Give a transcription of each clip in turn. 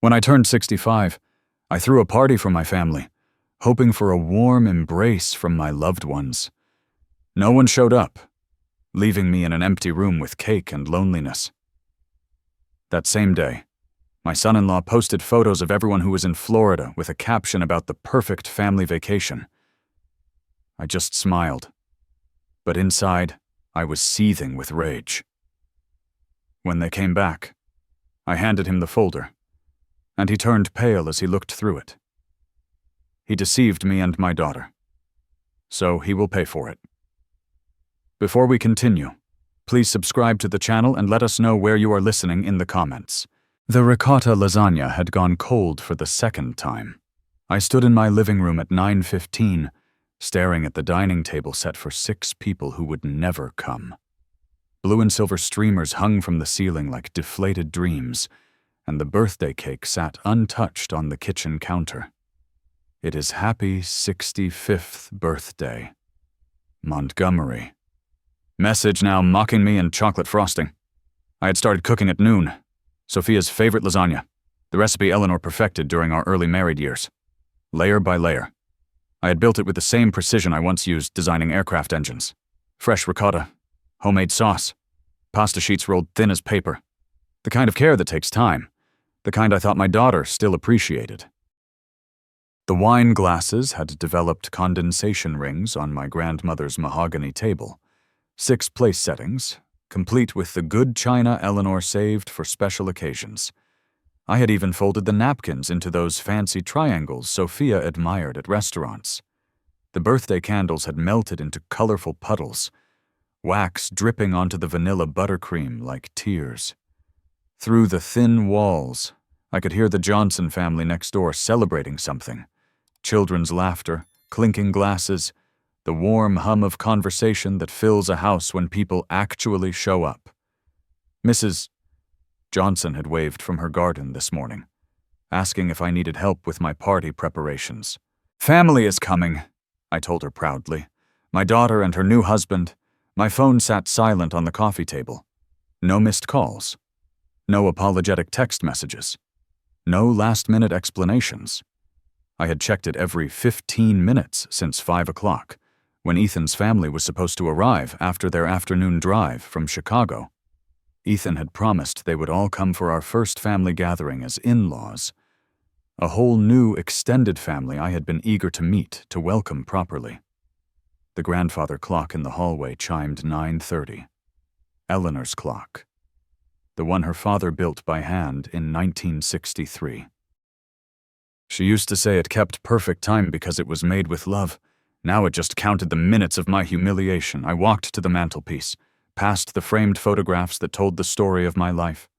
When I turned 65, I threw a party for my family, hoping for a warm embrace from my loved ones. No one showed up, leaving me in an empty room with cake and loneliness. That same day, my son-in-law posted photos of everyone who was in Florida with a caption about the perfect family vacation. I just smiled, but inside, I was seething with rage. When they came back, I handed him the folder, and he turned pale as he looked through it. He deceived me and my daughter, so he will pay for it. Before we continue, please subscribe to the channel and let us know where you are listening in the comments. The ricotta lasagna had gone cold for the second time. I stood in my living room at 9:15, staring at the dining table set for 6 people who would never come. Blue and silver streamers hung from the ceiling like deflated dreams, and the birthday cake sat untouched on the kitchen counter. It is happy 65th birthday. Montgomery. Message now mocking me in chocolate frosting. I had started cooking at noon. Sophia's favorite lasagna, the recipe Eleanor perfected during our early married years. Layer by layer. I had built it with the same precision I once used designing aircraft engines. Fresh ricotta, homemade sauce, pasta sheets rolled thin as paper. The kind of care that takes time, the kind I thought my daughter still appreciated. The wine glasses had developed condensation rings on my grandmother's mahogany table. 6 place settings, complete with the good china Eleanor saved for special occasions. I had even folded the napkins into those fancy triangles Sophia admired at restaurants. The birthday candles had melted into colorful puddles, wax dripping onto the vanilla buttercream like tears. Through the thin walls, I could hear the Johnson family next door celebrating something. Children's laughter, clinking glasses, the warm hum of conversation that fills a house when people actually show up. Mrs. Johnson had waved from her garden this morning, asking if I needed help with my party preparations. "Family is coming," I told her proudly. My daughter and her new husband. My phone sat silent on the coffee table. No missed calls. No apologetic text messages. No last-minute explanations. I had checked it every 15 minutes since 5 o'clock, when Ethan's family was supposed to arrive after their afternoon drive from Chicago. Ethan had promised they would all come for our first family gathering as in-laws. A whole new extended family I had been eager to meet, to welcome properly. The grandfather clock in the hallway chimed 9:30. Eleanor's clock. The one her father built by hand in 1963. She used to say it kept perfect time because it was made with love. Now it just counted the minutes of my humiliation. I walked to the mantelpiece, past the framed photographs that told the story of my life.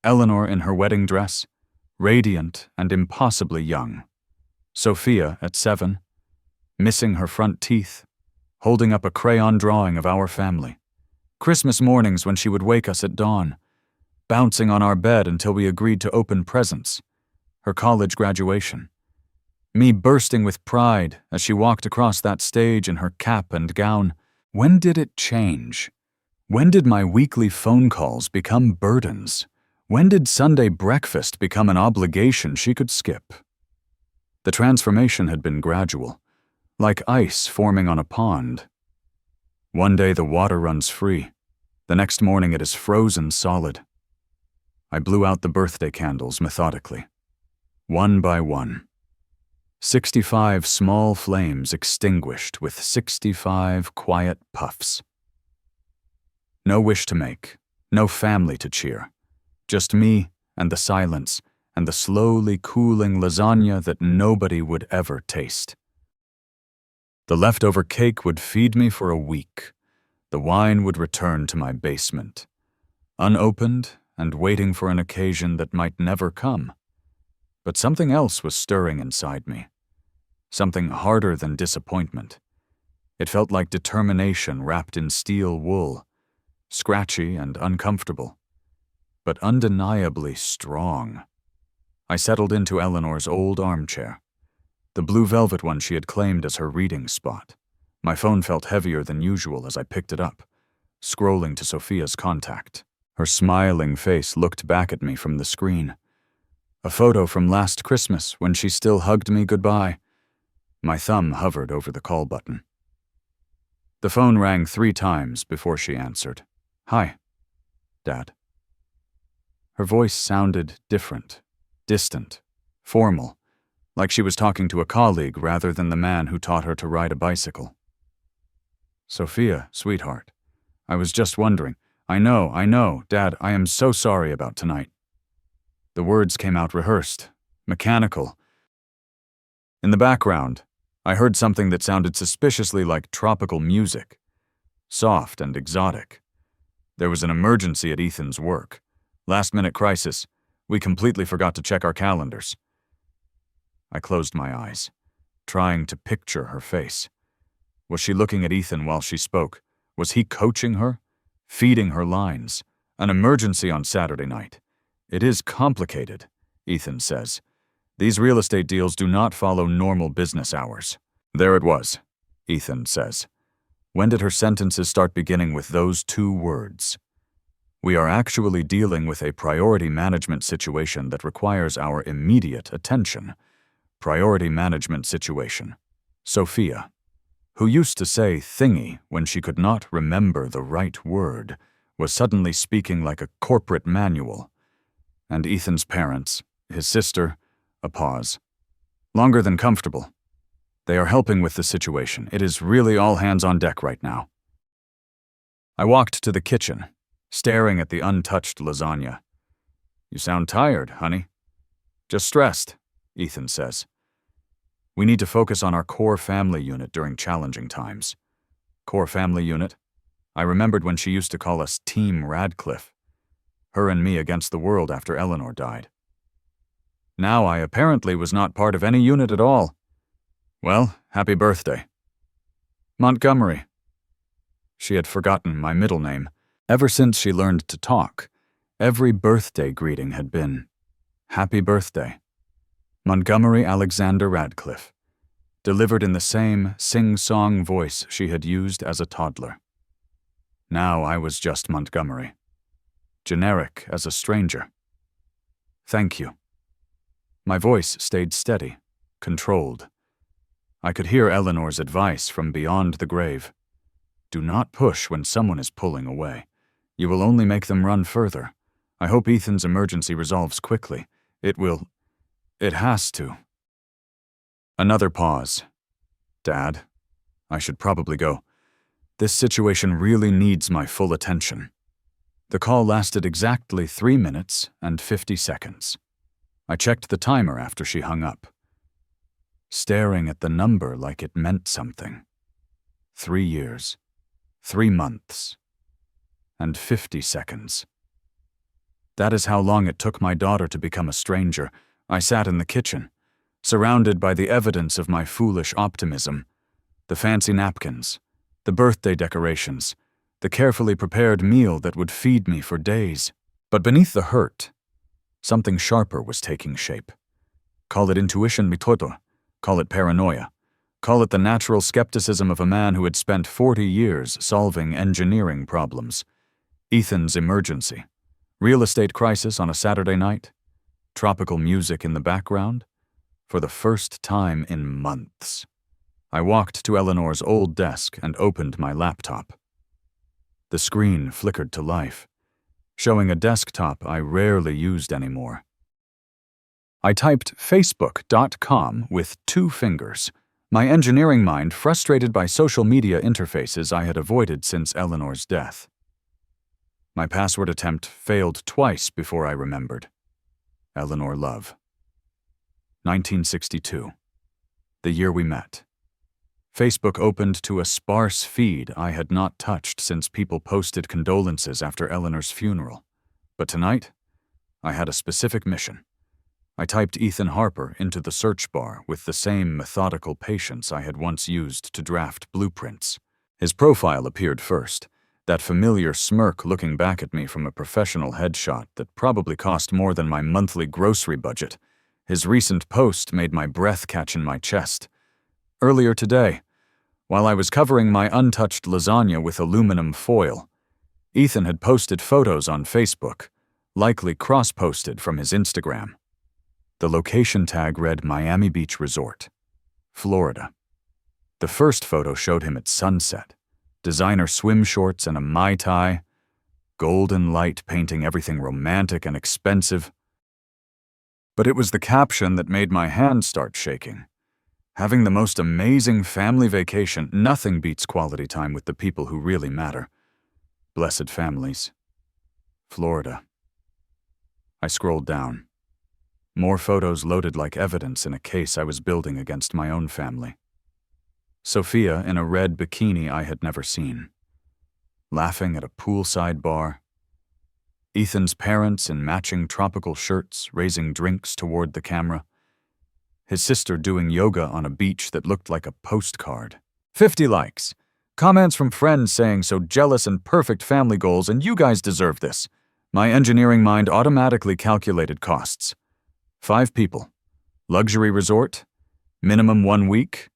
Eleanor in her wedding dress, radiant and impossibly young. Sophia at 7, missing her front teeth, holding up a crayon drawing of our family. Christmas mornings when she would wake us at dawn, bouncing on our bed until we agreed to open presents. Her college graduation. Me bursting with pride as she walked across that stage in her cap and gown. When did it change? When did my weekly phone calls become burdens? When did Sunday breakfast become an obligation she could skip? The transformation had been gradual, like ice forming on a pond. One day the water runs free. The next morning it is frozen solid. I blew out the birthday candles methodically, one by one. 65 small flames extinguished with 65 quiet puffs. No wish to make, no family to cheer. Just me and the silence and the slowly cooling lasagna that nobody would ever taste. The leftover cake would feed me for a week. The wine would return to my basement, unopened and waiting for an occasion that might never come. But something else was stirring inside me. Something harder than disappointment. It felt like determination wrapped in steel wool, scratchy and uncomfortable, but undeniably strong. I settled into Eleanor's old armchair, the blue velvet one she had claimed as her reading spot. My phone felt heavier than usual as I picked it up, scrolling to Sophia's contact. Her smiling face looked back at me from the screen. A photo from last Christmas when she still hugged me goodbye. My thumb hovered over the call button. The phone rang 3 times before she answered. "Hi, Dad." Her voice sounded different, distant, formal, like she was talking to a colleague rather than the man who taught her to ride a bicycle. "Sophia, sweetheart, I was just wondering. I know, Dad, I am so sorry about tonight." The words came out rehearsed, mechanical. In the background, I heard something that sounded suspiciously like tropical music, soft and exotic. There was an emergency at Ethan's work. Last-minute crisis. We completely forgot to check our calendars. I closed my eyes, trying to picture her face. Was she looking at Ethan while she spoke? Was he coaching her? Feeding her lines? An emergency on Saturday night. "It is complicated," Ethan says. "These real estate deals do not follow normal business hours." There it was, Ethan says. When did her sentences start beginning with those 2 words? "We are actually dealing with a priority management situation that requires our immediate attention." Priority management situation. Sophia, who used to say thingy when she could not remember the right word, was suddenly speaking like a corporate manual. And Ethan's parents, his sister, a pause. "Longer than comfortable. They are helping with the situation. It is really all hands on deck right now." I walked to the kitchen, staring at the untouched lasagna. "You sound tired, honey." "Just stressed," Ethan says. "We need to focus on our core family unit during challenging times." Core family unit? I remembered when she used to call us Team Radcliffe. Her and me against the world after Eleanor died. Now I apparently was not part of any unit at all. "Well, happy birthday." "Montgomery." She had forgotten my middle name. Ever since she learned to talk, every birthday greeting had been, "Happy birthday." Montgomery Alexander Radcliffe, delivered in the same sing-song voice she had used as a toddler. Now I was just Montgomery, generic as a stranger. "Thank you." My voice stayed steady, controlled. I could hear Eleanor's advice from beyond the grave. Do not push when someone is pulling away. You will only make them run further. I hope Ethan's emergency resolves quickly. It will. It has to. Another pause. "Dad, I should probably go. This situation really needs my full attention." The call lasted exactly 3 minutes and 50 seconds. I checked the timer after she hung up, staring at the number like it meant something. 3 years, 3 months, and 50 seconds. That is how long it took my daughter to become a stranger. I sat in the kitchen, surrounded by the evidence of my foolish optimism. The fancy napkins, the birthday decorations, the carefully prepared meal that would feed me for days. But beneath the hurt, something sharper was taking shape. Call it intuition mitoto, call it paranoia, call it the natural skepticism of a man who had spent 40 years solving engineering problems. Ethan's emergency, real estate crisis on a Saturday night, tropical music in the background. For the first time in months, I walked to Eleanor's old desk and opened my laptop. The screen flickered to life, showing a desktop I rarely used anymore. I typed facebook.com with 2 fingers, my engineering mind frustrated by social media interfaces I had avoided since Eleanor's death. My password attempt failed twice before I remembered. Eleanor Love. 1962. The year we met. Facebook opened to a sparse feed I had not touched since people posted condolences after Eleanor's funeral. But tonight, I had a specific mission. I typed Ethan Harper into the search bar with the same methodical patience I had once used to draft blueprints. His profile appeared first, that familiar smirk looking back at me from a professional headshot that probably cost more than my monthly grocery budget. His recent post made my breath catch in my chest. Earlier today, while I was covering my untouched lasagna with aluminum foil, Ethan had posted photos on Facebook, likely cross-posted from his Instagram. The location tag read Miami Beach Resort, Florida. The first photo showed him at sunset, designer swim shorts and a Mai Tai, golden light painting everything romantic and expensive. But it was the caption that made my hand start shaking. Having the most amazing family vacation, nothing beats quality time with the people who really matter. Blessed families. Florida. I scrolled down. More photos loaded like evidence in a case I was building against my own family. Sophia in a red bikini I had never seen. Laughing at a poolside bar. Ethan's parents in matching tropical shirts raising drinks toward the camera. His sister doing yoga on a beach that looked like a postcard. 50 likes. Comments from friends saying so jealous and perfect family goals and you guys deserve this. My engineering mind automatically calculated costs. 5 people. Luxury resort. Minimum 1 week.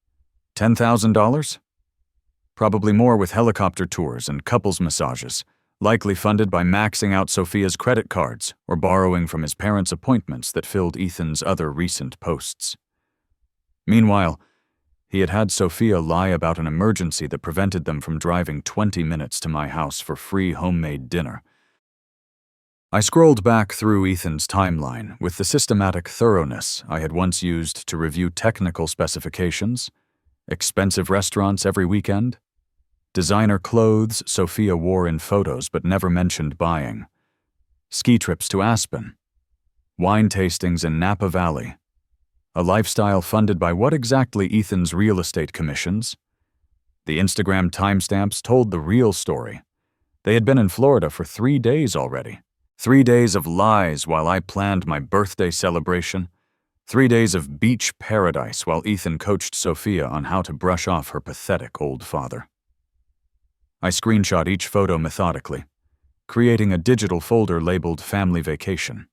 $10,000? Probably more with helicopter tours and couples massages, likely funded by maxing out Sophia's credit cards or borrowing from his parents' appointments that filled Ethan's other recent posts. Meanwhile, he had had Sophia lie about an emergency that prevented them from driving 20 minutes to my house for free homemade dinner. I scrolled back through Ethan's timeline with the systematic thoroughness I had once used to review technical specifications, expensive restaurants every weekend, designer clothes Sophia wore in photos but never mentioned buying, ski trips to Aspen, wine tastings in Napa Valley, a lifestyle funded by what exactly Ethan's real estate commissions? The Instagram timestamps told the real story. They had been in Florida for 3 days already. 3 days of lies while I planned my birthday celebration. 3 days of beach paradise while Ethan coached Sophia on how to brush off her pathetic old father. I screenshot each photo methodically, creating a digital folder labeled Family Vacation.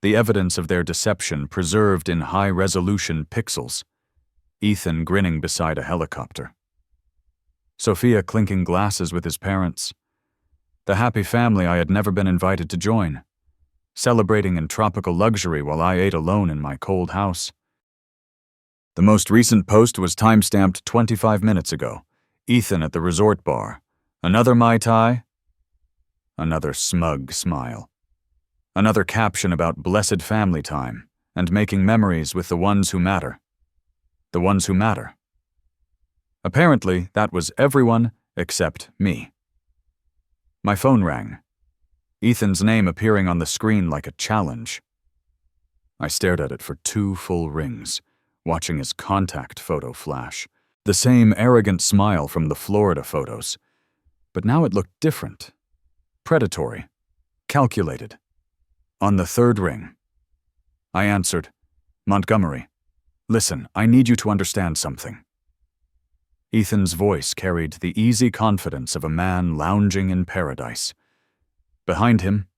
The evidence of their deception preserved in high-resolution pixels. Ethan grinning beside a helicopter. Sophia clinking glasses with his parents. The happy family I had never been invited to join. Celebrating in tropical luxury while I ate alone in my cold house. The most recent post was timestamped 25 minutes ago. Ethan at the resort bar. Another Mai Tai? Another smug smile. Another caption about blessed family time and making memories with the ones who matter. The ones who matter. Apparently, that was everyone except me. My phone rang. Ethan's name appearing on the screen like a challenge. I stared at it for 2 full rings, watching his contact photo flash. The same arrogant smile from the Florida photos. But now it looked different. Predatory. Calculated. On the 3rd ring, I answered, Montgomery, listen, I need you to understand something. Ethan's voice carried the easy confidence of a man lounging in paradise. Behind him,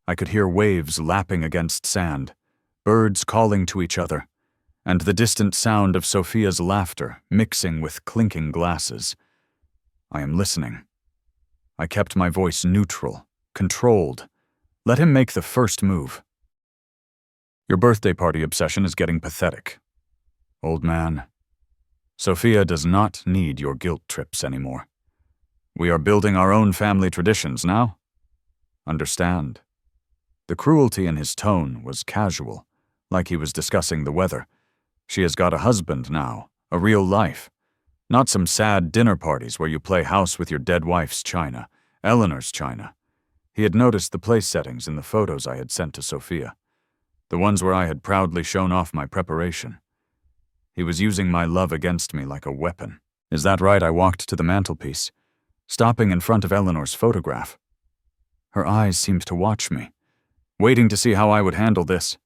I could hear waves lapping against sand, birds calling to each other, and the distant sound of Sophia's laughter mixing with clinking glasses. I am listening. I kept my voice neutral, controlled. Let him make the first move. Your birthday party obsession is getting pathetic. Old man, Sophia does not need your guilt trips anymore. We are building our own family traditions now. Understand? The cruelty in his tone was casual, like he was discussing the weather. She has got a husband now, a real life. Not some sad dinner parties where you play house with your dead wife's china, Eleanor's china. He had noticed the place settings in the photos I had sent to Sophia, the ones where I had proudly shown off my preparation. He was using my love against me like a weapon. Is that right? I walked to the mantelpiece, stopping in front of Eleanor's photograph. Her eyes seemed to watch me, waiting to see how I would handle this.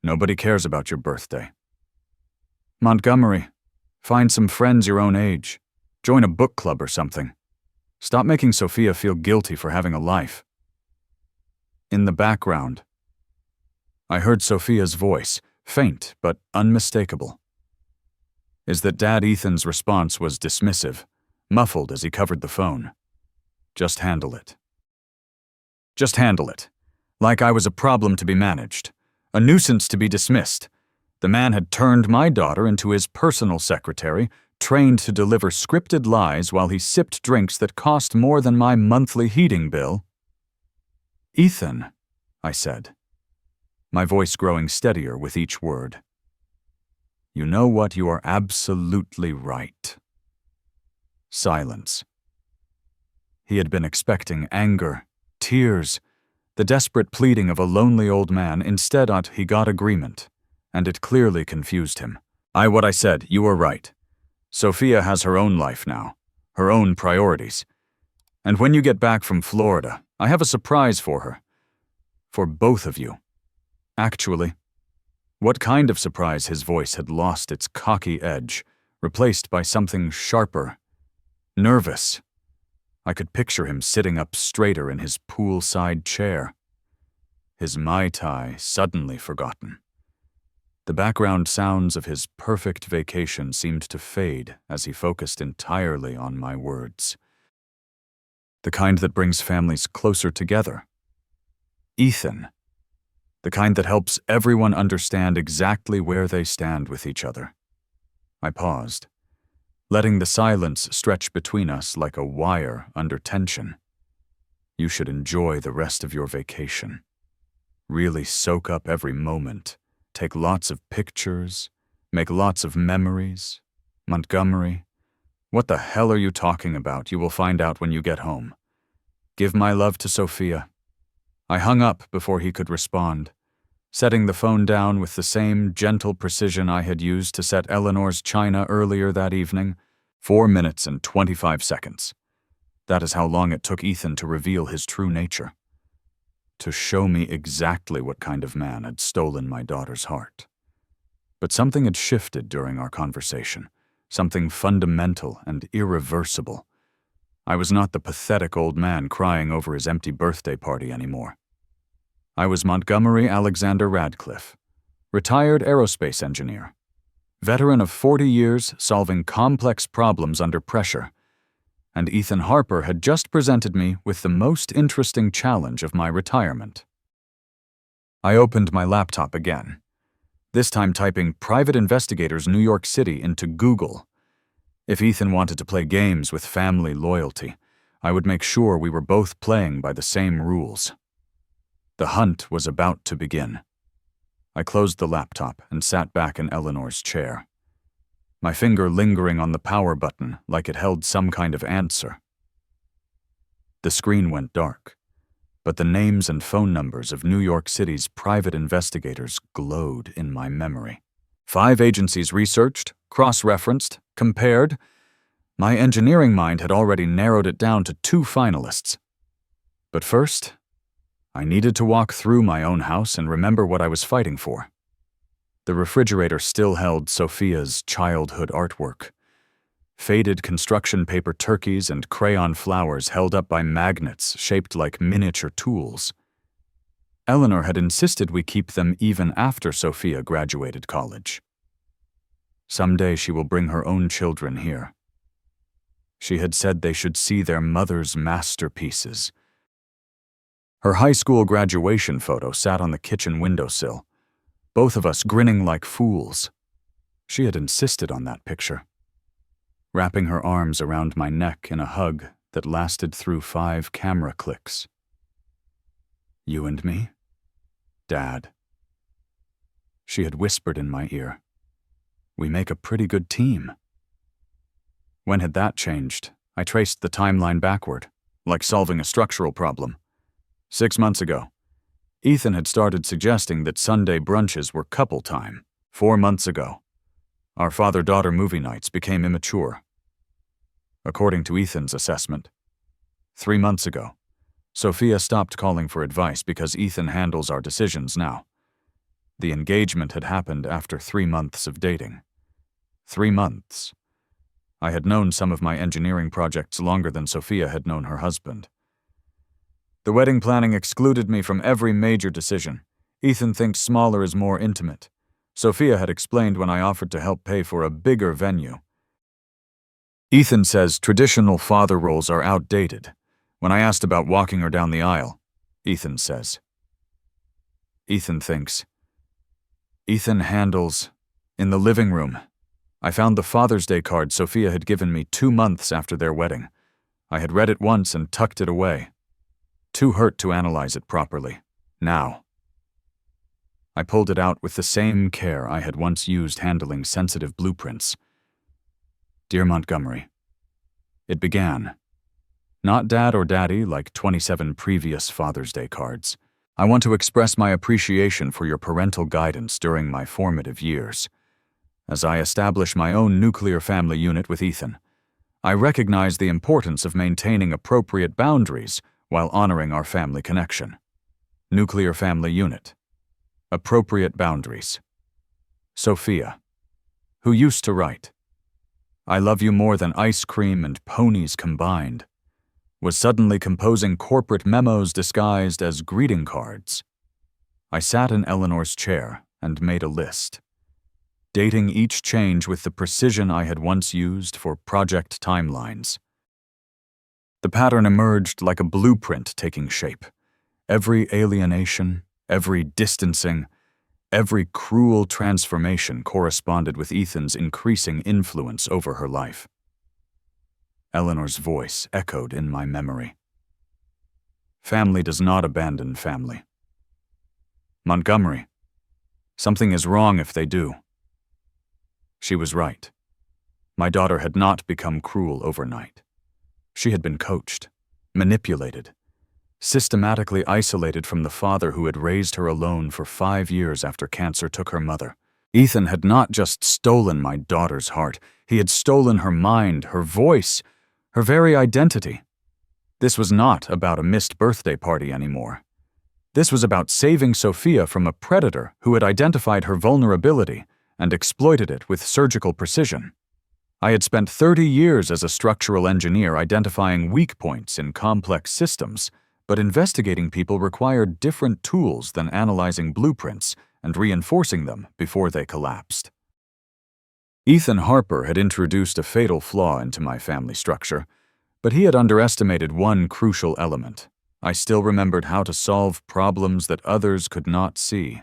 Nobody cares about your birthday. Montgomery, find some friends your own age. Join a book club or something. Stop making Sophia feel guilty for having a life. In the background, I heard Sophia's voice, faint but unmistakable. Is that Dad Ethan's response was dismissive, muffled as he covered the phone. Just handle it. Just handle it. Like I was a problem to be managed. A nuisance to be dismissed. The man had turned my daughter into his personal secretary, trained to deliver scripted lies while he sipped drinks that cost more than my monthly heating bill. "Ethan," I said, my voice growing steadier with each word. "You know what? You are absolutely right." Silence. He had been expecting anger, tears, the desperate pleading of a lonely old man. Instead, he got agreement, and it clearly confused him. What I said, you were right. Sophia has her own life now, her own priorities. And when you get back from Florida, I have a surprise for her. For both of you. Actually, what kind of surprise? His voice had lost its cocky edge, replaced by something sharper. Nervous. I could picture him sitting up straighter in his poolside chair. His Mai Tai suddenly forgotten. The background sounds of his perfect vacation seemed to fade as he focused entirely on my words. The kind that brings families closer together. Ethan. The kind that helps everyone understand exactly where they stand with each other. I paused, letting the silence stretch between us like a wire under tension. You should enjoy the rest of your vacation. Really soak up every moment. Take lots of pictures. Make lots of memories. Montgomery. What the hell are you talking about? You will find out when you get home. Give my love to Sophia. I hung up before he could respond, setting the phone down with the same gentle precision I had used to set Eleanor's china earlier that evening. 4 minutes and 25 seconds. That is how long it took Ethan to reveal his true nature. To show me exactly what kind of man had stolen my daughter's heart. But something had shifted during our conversation, something fundamental and irreversible. I was not the pathetic old man crying over his empty birthday party anymore. I was Montgomery Alexander Radcliffe, retired aerospace engineer, veteran of 40 years solving complex problems under pressure, and Ethan Harper had just presented me with the most interesting challenge of my retirement. I opened my laptop again, this time typing Private Investigators New York City into Google. If Ethan wanted to play games with family loyalty, I would make sure we were both playing by the same rules. The hunt was about to begin. I closed the laptop and sat back in Eleanor's chair, my finger lingering on the power button like it held some kind of answer. The screen went dark, but the names and phone numbers of New York City's private investigators glowed in my memory. 5 agencies researched, cross-referenced, compared. My engineering mind had already narrowed it down to 2 finalists. But first, I needed to walk through my own house and remember what I was fighting for. The refrigerator still held Sophia's childhood artwork. Faded construction paper turkeys and crayon flowers held up by magnets shaped like miniature tools. Eleanor had insisted we keep them even after Sophia graduated college. Someday she will bring her own children here. She had said they should see their mother's masterpieces. Her high school graduation photo sat on the kitchen windowsill, both of us grinning like fools. She had insisted on that picture, wrapping her arms around my neck in a hug that lasted through 5 camera clicks. "You and me, Dad." She had whispered in my ear, "We make a pretty good team." When had that changed? I traced the timeline backward, like solving a structural problem. 6 months ago, Ethan had started suggesting that Sunday brunches were couple time. 4 months ago, our father-daughter movie nights became immature. According to Ethan's assessment, 3 months ago, Sophia stopped calling for advice because Ethan handles our decisions now. The engagement had happened after 3 months of dating. 3 months. I had known some of my engineering projects longer than Sophia had known her husband. The wedding planning excluded me from every major decision. Ethan thinks smaller is more intimate. Sophia had explained when I offered to help pay for a bigger venue. Ethan says traditional father roles are outdated. When I asked about walking her down the aisle, Ethan says. Ethan thinks, Ethan handles. In the living room. I found the Father's Day card Sophia had given me 2 months after their wedding. I had read it once and tucked it away. Too hurt to analyze it properly. Now. I pulled it out with the same care I had once used handling sensitive blueprints. Dear Montgomery. It began. Not Dad or Daddy like 27 previous Father's Day cards. I want to express my appreciation for your parental guidance during my formative years. As I establish my own nuclear family unit with Ethan, I recognize the importance of maintaining appropriate boundaries while honoring our family connection. Nuclear family unit. Appropriate boundaries. Sophia, who used to write, I love you more than ice cream and ponies combined, was suddenly composing corporate memos disguised as greeting cards. I sat in Eleanor's chair and made a list, dating each change with the precision I had once used for project timelines. The pattern emerged like a blueprint taking shape. Every alienation, every distancing, every cruel transformation corresponded with Ethan's increasing influence over her life. Eleanor's voice echoed in my memory. Family does not abandon family. Montgomery, something is wrong if they do. She was right. My daughter had not become cruel overnight. She had been coached, manipulated, systematically isolated from the father who had raised her alone for 5 years after cancer took her mother. Ethan had not just stolen my daughter's heart, he had stolen her mind, her voice, her very identity. This was not about a missed birthday party anymore. This was about saving Sophia from a predator who had identified her vulnerability and exploited it with surgical precision. I had spent 30 years as a structural engineer identifying weak points in complex systems, but investigating people required different tools than analyzing blueprints and reinforcing them before they collapsed. Ethan Harper had introduced a fatal flaw into my family structure, but he had underestimated one crucial element. I still remembered how to solve problems that others could not see.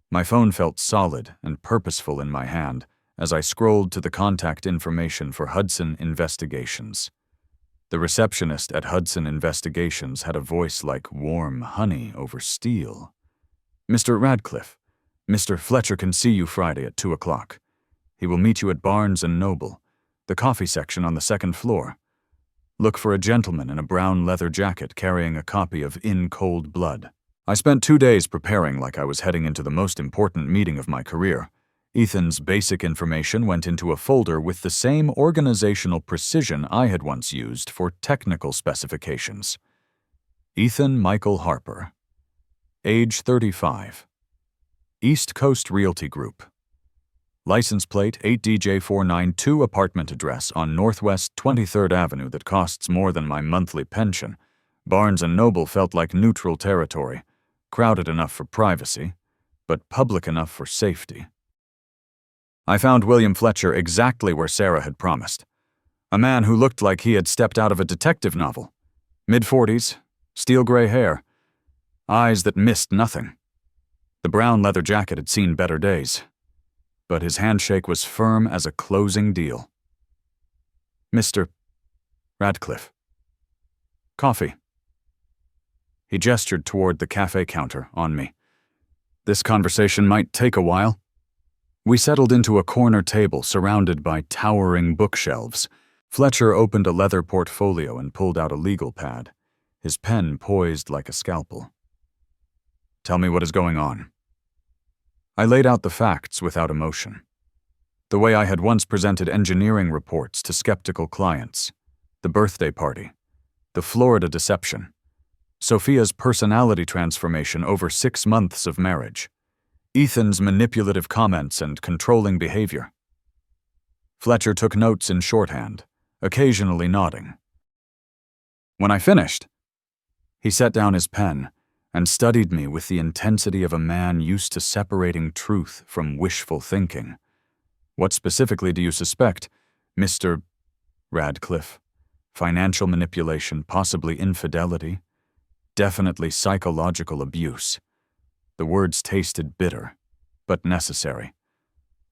My phone felt solid and purposeful in my hand as I scrolled to the contact information for Hudson Investigations. The receptionist at Hudson Investigations had a voice like warm honey over steel. Mr. Radcliffe, Mr. Fletcher can see you Friday at 2 o'clock. He will meet you at Barnes & Noble, the coffee section on the 2nd floor. Look for a gentleman in a brown leather jacket carrying a copy of In Cold Blood. I spent 2 days preparing like I was heading into the most important meeting of my career. Ethan's basic information went into a folder with the same organizational precision I had once used for technical specifications. Ethan Michael Harper. Age 35. East Coast Realty Group. License plate 8DJ492, apartment address on Northwest 23rd Avenue that costs more than my monthly pension. Barnes & Noble felt like neutral territory, crowded enough for privacy, but public enough for safety. I found William Fletcher exactly where Sarah had promised. A man who looked like he had stepped out of a detective novel. Mid-40s, steel gray hair, eyes that missed nothing. The brown leather jacket had seen better days, but his handshake was firm as a closing deal. Mr. Radcliffe. Coffee. He gestured toward the cafe counter on me. This conversation might take a while. We settled into a corner table surrounded by towering bookshelves. Fletcher opened a leather portfolio and pulled out a legal pad, his pen poised like a scalpel. Tell me what is going on. I laid out the facts without emotion. The way I had once presented engineering reports to skeptical clients. The birthday party. The Florida deception. Sophia's personality transformation over 6 months of marriage. Ethan's manipulative comments and controlling behavior. Fletcher took notes in shorthand, occasionally nodding. When I finished, he set down his pen and studied me with the intensity of a man used to separating truth from wishful thinking. What specifically do you suspect, Mr. Radcliffe? Financial manipulation, possibly infidelity, definitely psychological abuse. The words tasted bitter, but necessary.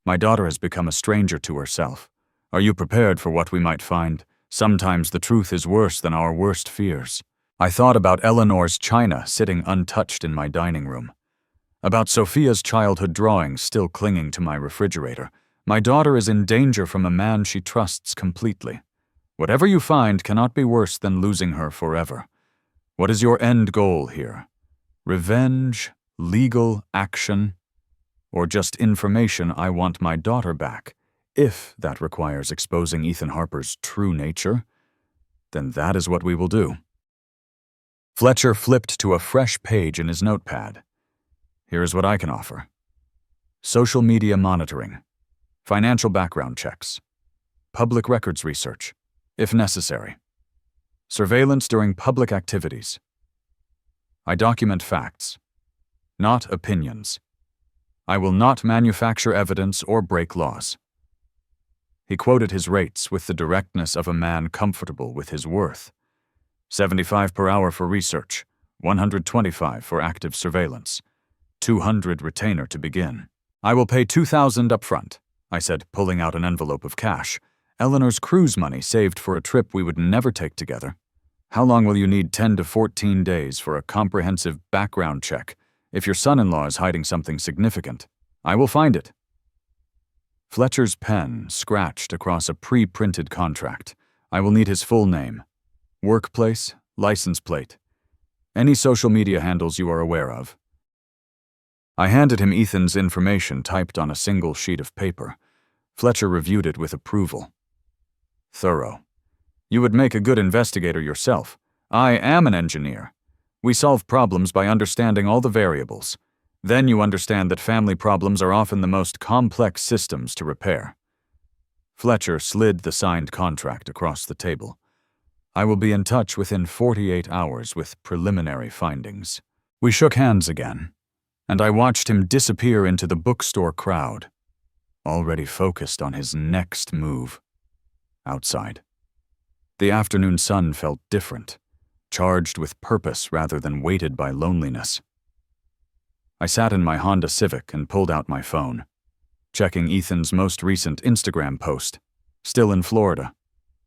My daughter has become a stranger to herself. Are you prepared for what we might find? Sometimes the truth is worse than our worst fears. I thought about Eleanor's china sitting untouched in my dining room, about Sophia's childhood drawings still clinging to my refrigerator. My daughter is in danger from a man she trusts completely. Whatever you find cannot be worse than losing her forever. What is your end goal here? Revenge, legal action, or just information? I want my daughter back. If that requires exposing Ethan Harper's true nature, then that is what we will do. Fletcher flipped to a fresh page in his notepad. Here is what I can offer. Social media monitoring, financial background checks, public records research, if necessary, surveillance during public activities. I document facts, not opinions. I will not manufacture evidence or break laws. He quoted his rates with the directness of a man comfortable with his worth. 75 per hour for research, 125 for active surveillance, 200 retainer to begin. I will pay $2,000 up front, I said, pulling out an envelope of cash. Eleanor's cruise money saved for a trip we would never take together. How long will you need? 10 to 14 days for a comprehensive background check. If your son-in-law is hiding something significant, I will find it. Fletcher's pen scratched across a pre-printed contract. I will need his full name, workplace, license plate, any social media handles you are aware of. I handed him Ethan's information typed on a single sheet of paper. Fletcher reviewed it with approval. Thorough. You would make a good investigator yourself. I am an engineer. We solve problems by understanding all the variables. Then you understand that family problems are often the most complex systems to repair. Fletcher slid the signed contract across the table. I will be in touch within 48 hours with preliminary findings. We shook hands again, and I watched him disappear into the bookstore crowd, already focused on his next move. Outside, the afternoon sun felt different, charged with purpose rather than weighted by loneliness. I sat in my Honda Civic and pulled out my phone, checking Ethan's most recent Instagram post. Still in Florida,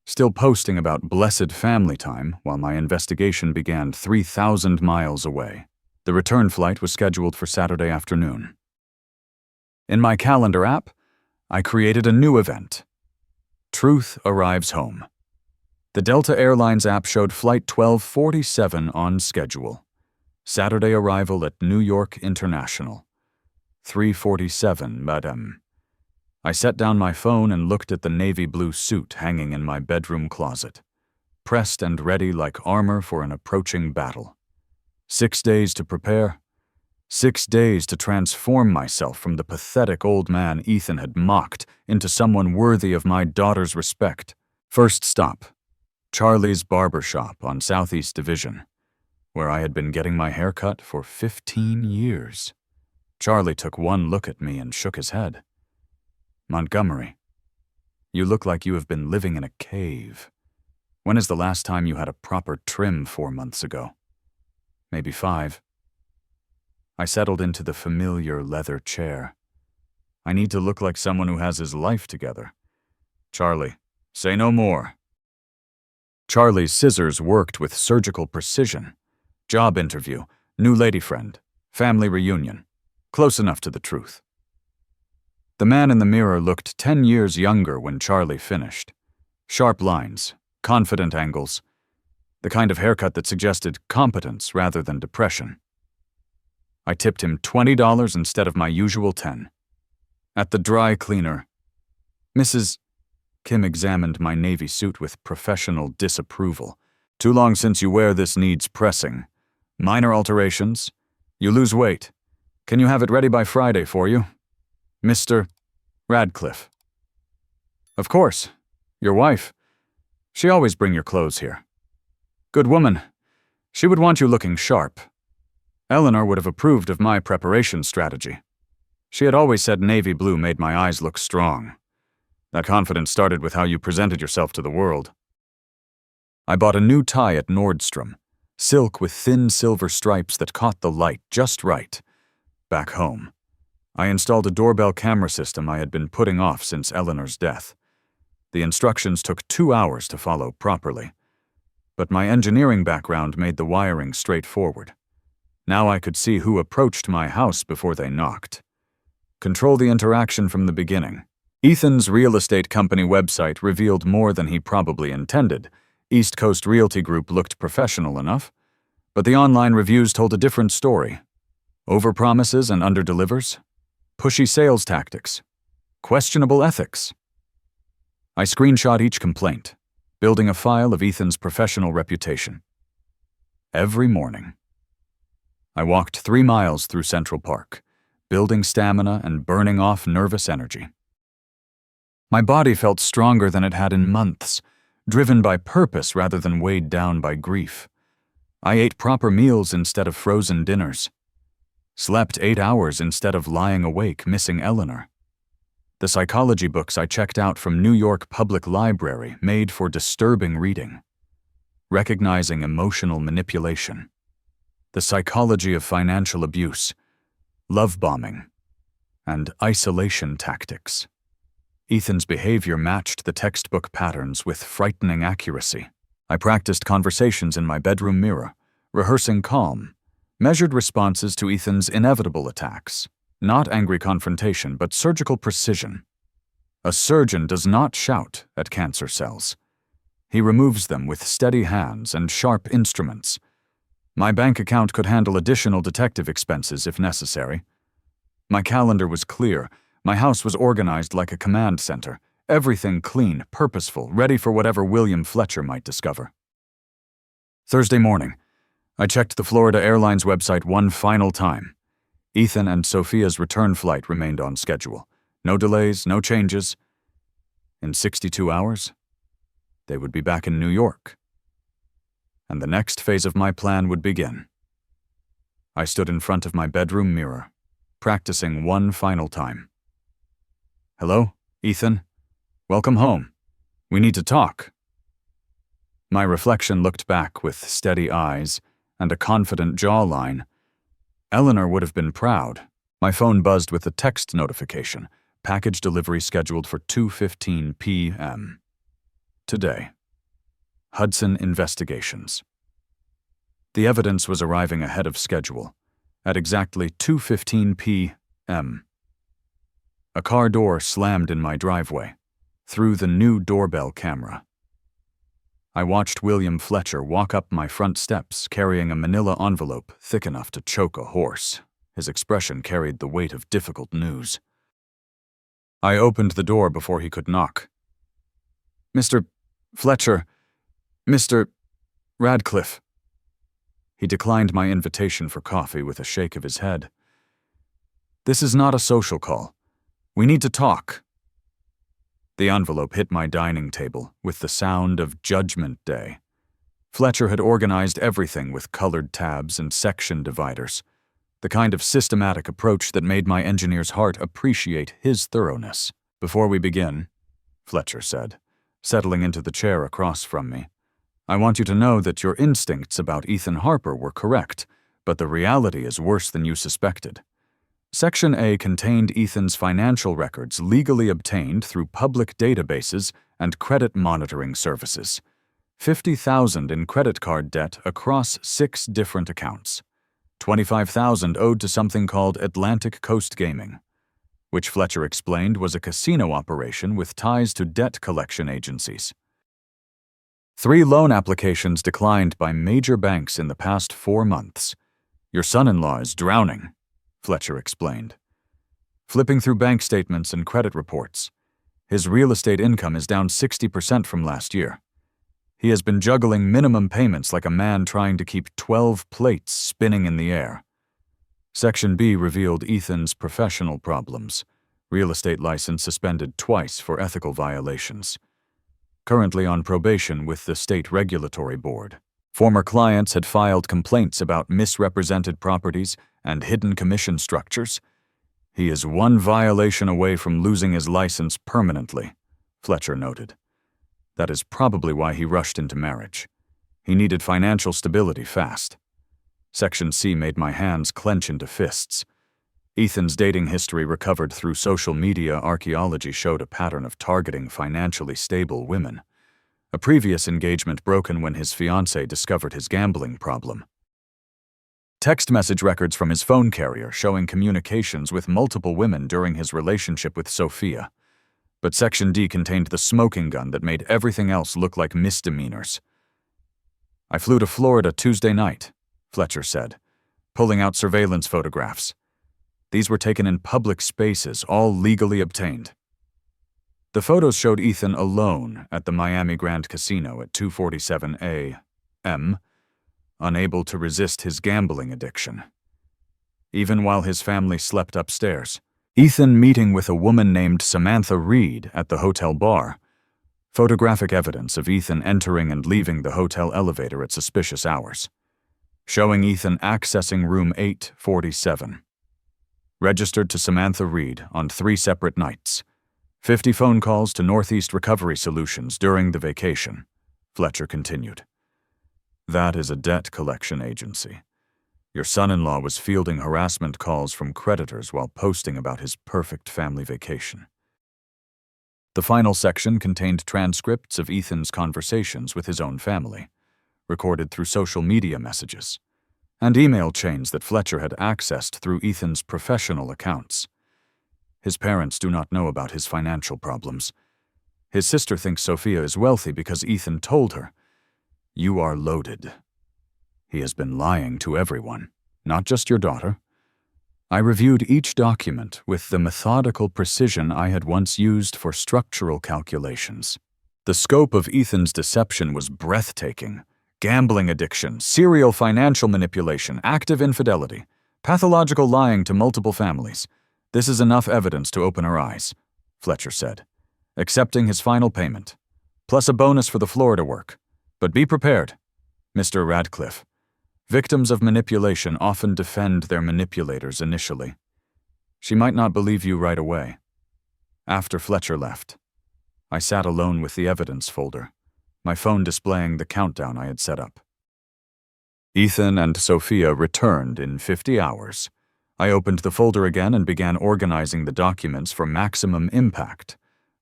still posting about blessed family time while my investigation began 3,000 miles away. The return flight was scheduled for Saturday afternoon. In my calendar app, I created a new event. Truth arrives home. The Delta Airlines app showed Flight 1247 on schedule. Saturday arrival at New York International. 3:47, madame. I set down my phone and looked at the navy blue suit hanging in my bedroom closet, pressed and ready like armor for an approaching battle. 6 days to prepare. 6 days to transform myself from the pathetic old man Ethan had mocked into someone worthy of my daughter's respect. First stop, Charlie's barber shop on Southeast Division, where I had been getting my hair cut for 15 years. Charlie took one look at me and shook his head. Montgomery, you look like you have been living in a cave. When is the last time you had a proper trim? 4 months ago. Maybe 5. I settled into the familiar leather chair. I need to look like someone who has his life together. Charlie, say no more. Charlie's scissors worked with surgical precision. Job interview, new lady friend, family reunion. Close enough to the truth. The man in the mirror looked 10 years younger when Charlie finished. Sharp lines, confident angles, the kind of haircut that suggested competence rather than depression. I tipped him $20 instead of my usual 10. At the dry cleaner, Mrs. Kim examined my navy suit with professional disapproval. Too long since you wear this, needs pressing. Minor alterations. You lose weight. Can you have it ready by Friday for you? Mr. Radcliffe. Of course. Your wife. She always bring your clothes here. Good woman. She would want you looking sharp. Eleanor would have approved of my preparation strategy. She had always said navy blue made my eyes look strong. That confidence started with how you presented yourself to the world. I bought a new tie at Nordstrom, silk with thin silver stripes that caught the light just right. Back home, I installed a doorbell camera system I had been putting off since Eleanor's death. The instructions took 2 hours to follow properly, but my engineering background made the wiring straightforward. Now I could see who approached my house before they knocked. Control the interaction from the beginning. Ethan's real estate company website revealed more than he probably intended. East Coast Realty Group looked professional enough, but the online reviews told a different story. Overpromises and underdelivers, pushy sales tactics, questionable ethics. I screenshot each complaint, building a file of Ethan's professional reputation. Every morning, I walked 3 miles through Central Park, building stamina and burning off nervous energy. My body felt stronger than it had in months, driven by purpose rather than weighed down by grief. I ate proper meals instead of frozen dinners, slept 8 hours instead of lying awake missing Eleanor. The psychology books I checked out from New York Public Library made for disturbing reading. Recognizing emotional manipulation, the psychology of financial abuse, love bombing, and isolation tactics. Ethan's behavior matched the textbook patterns with frightening accuracy. I practiced conversations in my bedroom mirror, rehearsing calm, measured responses to Ethan's inevitable attacks. Not angry confrontation, but surgical precision. A surgeon does not shout at cancer cells. He removes them with steady hands and sharp instruments. My bank account could handle additional detective expenses if necessary. My calendar was clear. My house was organized like a command center, everything clean, purposeful, ready for whatever William Fletcher might discover. Thursday morning, I checked the Florida Airlines website one final time. Ethan and Sophia's return flight remained on schedule. No delays, no changes. In 62 hours, they would be back in New York. And the next phase of my plan would begin. I stood in front of my bedroom mirror, practicing one final time. "Hello, Ethan. Welcome home. We need to talk." My reflection looked back with steady eyes and a confident jawline. Eleanor would have been proud. My phone buzzed with a text notification. Package delivery scheduled for 2:15 p.m. Today. Hudson Investigations. The evidence was arriving ahead of schedule, at exactly 2:15 p.m. A car door slammed in my driveway, through the new doorbell camera. I watched William Fletcher walk up my front steps carrying a manila envelope thick enough to choke a horse. His expression carried the weight of difficult news. I opened the door before he could knock. "Mr. Fletcher, Mr. Radcliffe." He declined my invitation for coffee with a shake of his head. "This is not a social call. We need to talk." The envelope hit my dining table with the sound of Judgment Day. Fletcher had organized everything with colored tabs and section dividers, the kind of systematic approach that made my engineer's heart appreciate his thoroughness. "Before we begin," Fletcher said, settling into the chair across from me, "I want you to know that your instincts about Ethan Harper were correct, but the reality is worse than you suspected. Section A contained Ethan's financial records legally obtained through public databases and credit monitoring services. $50,000 in credit card debt across 6 different accounts. $25,000 owed to something called Atlantic Coast Gaming, which Fletcher explained was a casino operation with ties to debt collection agencies. 3 loan applications declined by major banks in the past 4 months. Your son-in-law is drowning," Fletcher explained. Flipping through bank statements and credit reports, his real estate income is down 60% from last year. He has been juggling minimum payments like a man trying to keep 12 plates spinning in the air. Section B revealed Ethan's professional problems. Real estate license suspended twice for ethical violations. Currently on probation with the state regulatory board. Former clients had filed complaints about misrepresented properties and hidden commission structures. He is 1 violation away from losing his license permanently, Fletcher noted. That is probably why he rushed into marriage. He needed financial stability fast. Section C made my hands clench into fists. Ethan's dating history recovered through social media archaeology showed a pattern of targeting financially stable women. A previous engagement broken when his fiancée discovered his gambling problem. Text message records from his phone carrier showing communications with multiple women during his relationship with Sophia. But Section D contained the smoking gun that made everything else look like misdemeanors. "I flew to Florida Tuesday night," Fletcher said, pulling out surveillance photographs. These were taken in public spaces, all legally obtained. The photos showed Ethan alone at the Miami Grand Casino at 2:47 a.m., unable to resist his gambling addiction. Even while his family slept upstairs, Ethan meeting with a woman named Samantha Reed at the hotel bar. Photographic evidence of Ethan entering and leaving the hotel elevator at suspicious hours, showing Ethan accessing room 847. Registered to Samantha Reed on 3 separate nights. 50 phone calls to Northeast Recovery Solutions during the vacation, Fletcher continued. That is a debt collection agency. Your son-in-law was fielding harassment calls from creditors while posting about his perfect family vacation. The final section contained transcripts of Ethan's conversations with his own family, recorded through social media messages, and email chains that Fletcher had accessed through Ethan's professional accounts. His parents do not know about his financial problems. His sister thinks Sophia is wealthy because Ethan told her, "You are loaded." He has been lying to everyone, not just your daughter. I reviewed each document with the methodical precision I had once used for structural calculations. The scope of Ethan's deception was breathtaking. Gambling addiction, serial financial manipulation, active infidelity, pathological lying to multiple families. This is enough evidence to open her eyes, Fletcher said, accepting his final payment, plus a bonus for the Florida work. But be prepared, Mr. Radcliffe. Victims of manipulation often defend their manipulators initially. She might not believe you right away. After Fletcher left, I sat alone with the evidence folder, my phone displaying the countdown I had set up. Ethan and Sophia returned in 50 hours. I opened the folder again and began organizing the documents for maximum impact.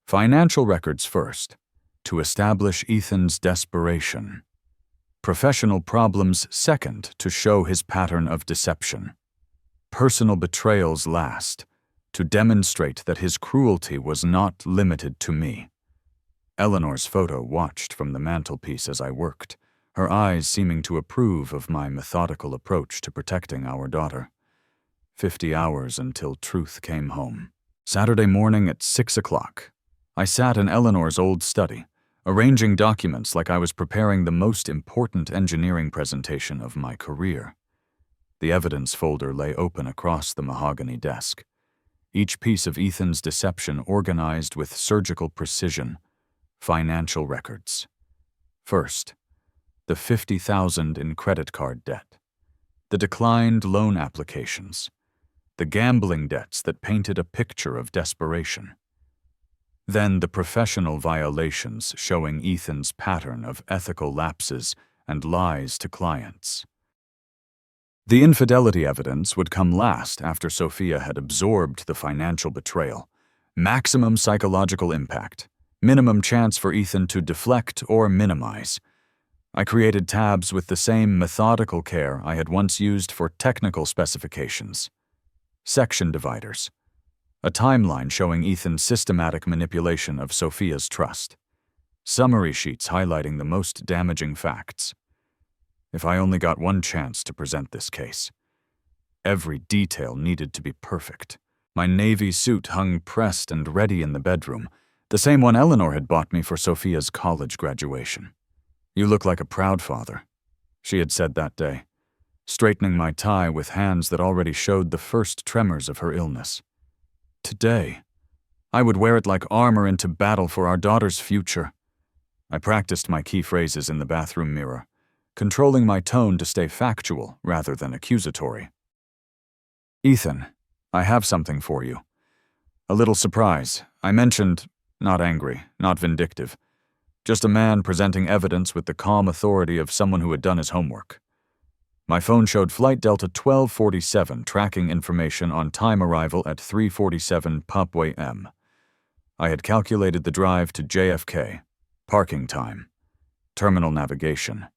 Financial records first, to establish Ethan's desperation. Professional problems second, to show his pattern of deception. Personal betrayals last, to demonstrate that his cruelty was not limited to me. Eleanor's photo watched from the mantelpiece as I worked, her eyes seeming to approve of my methodical approach to protecting our daughter. 50 hours until truth came home. Saturday morning at 6 o'clock, I sat in Eleanor's old study, arranging documents like I was preparing the most important engineering presentation of my career. The evidence folder lay open across the mahogany desk, each piece of Ethan's deception organized with surgical precision. Financial records. First, the $50,000 in credit card debt, the declined loan applications, the gambling debts that painted a picture of desperation. Then the professional violations showing Ethan's pattern of ethical lapses and lies to clients. The infidelity evidence would come last after Sophia had absorbed the financial betrayal. Maximum psychological impact. Minimum chance for Ethan to deflect or minimize. I created tabs with the same methodical care I had once used for technical specifications. Section dividers. A timeline showing Ethan's systematic manipulation of Sophia's trust. Summary sheets highlighting the most damaging facts. If I only got one chance to present this case. Every detail needed to be perfect. My navy suit hung pressed and ready in the bedroom, the same one Eleanor had bought me for Sophia's college graduation. "You look like a proud father," she had said that day, straightening my tie with hands that already showed the first tremors of her illness. Today, I would wear it like armor into battle for our daughter's future. I practiced my key phrases in the bathroom mirror, controlling my tone to stay factual rather than accusatory. "Ethan, I have something for you. A little surprise. I mentioned, not angry, not vindictive, just a man presenting evidence with the calm authority of someone who had done his homework. My phone showed Flight Delta 1247 tracking information on time arrival at 3:47 Popway M. I had calculated the drive to JFK, parking time, terminal navigation.